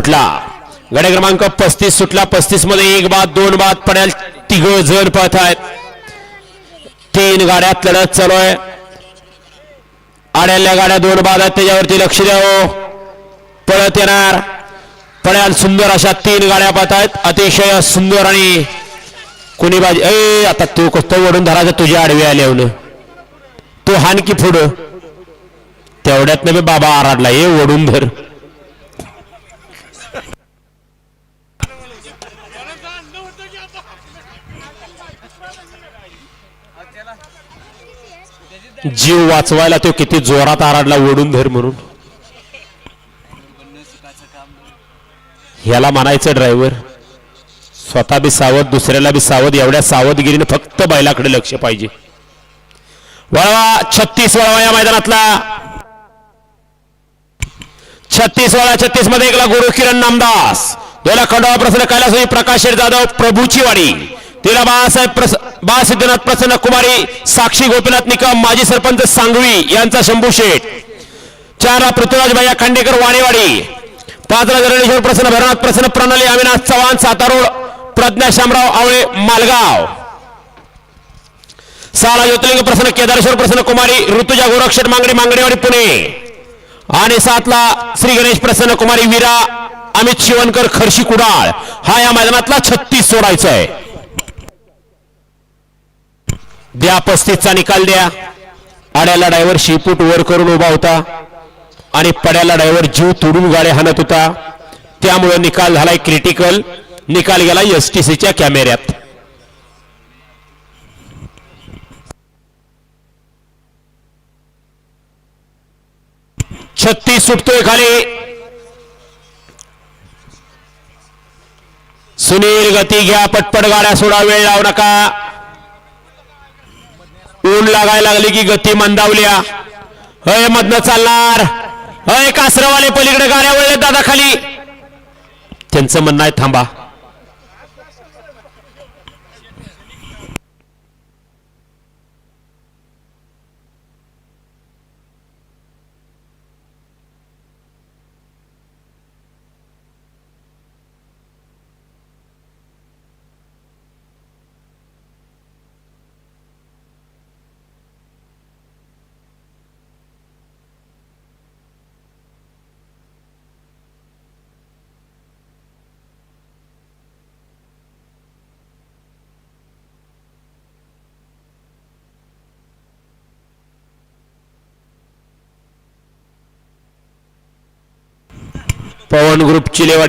सुटला. गाडी क्रमांक 35 सुटला. 35 मध्ये एक बाद दोन बाद पडेल. तिघ जण पळत आहेत. तीन गाड्यात लढत चालू आहे. आड्याल्या गाड्या दोन बाद आहेत त्याच्यावरती लक्ष द्यावं. पळत येणार पड्याल सुंदर अशा तीन गाड्या पळत आहेत. अतिशय सुंदर आणि कोणी बाजी आता तू कसं ओढून धरायचं तुझ्या आडवी आल्यावर तो हान की पुढं तेवढ्यात नाही बाबा आराडला हे ओढून धर. जीव वाचवायला तो किती जोरात आराडला ओढून धर म्हणून. ह्याला म्हणायचं ड्रायव्हर स्वतः बी सावध दुसऱ्याला बी सावध. एवढ्या सावधगिरीने फक्त बैलाकडे लक्ष पाहिजे. वळवा 36 वळवा या मैदानातला. 36 वळा 36 मध्ये एकला गुरु किरण नामदास. दोला खंडोबा प्रसन्न कैलासवासी प्रकाश जाधव प्रभूची वाडी. तिला बा सिद्धनाथ प्रसन्न कुमारी साक्षी गोपीनाथ निकम माजी सरपंच सांगवी यांचा शंभू शेठ. 4 पृथ्वीराज भैया खांडेकर वाणेवाडी. 5 रणेश्वर प्रसन्न भैरवनाथ प्रसन्न प्रणाली अविनाश चव्हाण सातारोड प्रज्ञा शामराव आवळे मालगाव. 6 ज्योतिर्लिंग प्रसन्न केदारेश्वर प्रसन्न कुमारी ऋतुजा गोरक्षेट मांगडेवाडी पुणे. आणि 7 श्री गणेश प्रसन्न कुमारी वीरा अमित शिवणकर खर्शी कुडाळ. हा या मैदानातला 36 सोडायचा आहे. द्या 35चा निकाल द्या. आड्याला ड्रायव्हर शिपूट वर करून उभा होता आणि पड्याला ड्रायव्हर जीव तोडून गाड्या हाणत होता. त्यामुळे निकाल झालाय क्रिटिकल. निकाल गेला एसटीसीच्या कॅमेऱ्यात. छत्तीस सुटतोय खाली. सुनील गती घ्या पटपट गाड्या सोडा वेळ लावू नका. ऊन लागायला लागली की गती मंदावल्या. हय मधनं चालणार. हय कासरवाले पलीकडे गाड्या वळले दादा खाली. त्यांचं म्हणणं आहे थांबा. पवन ग्रुप चिलेवाडी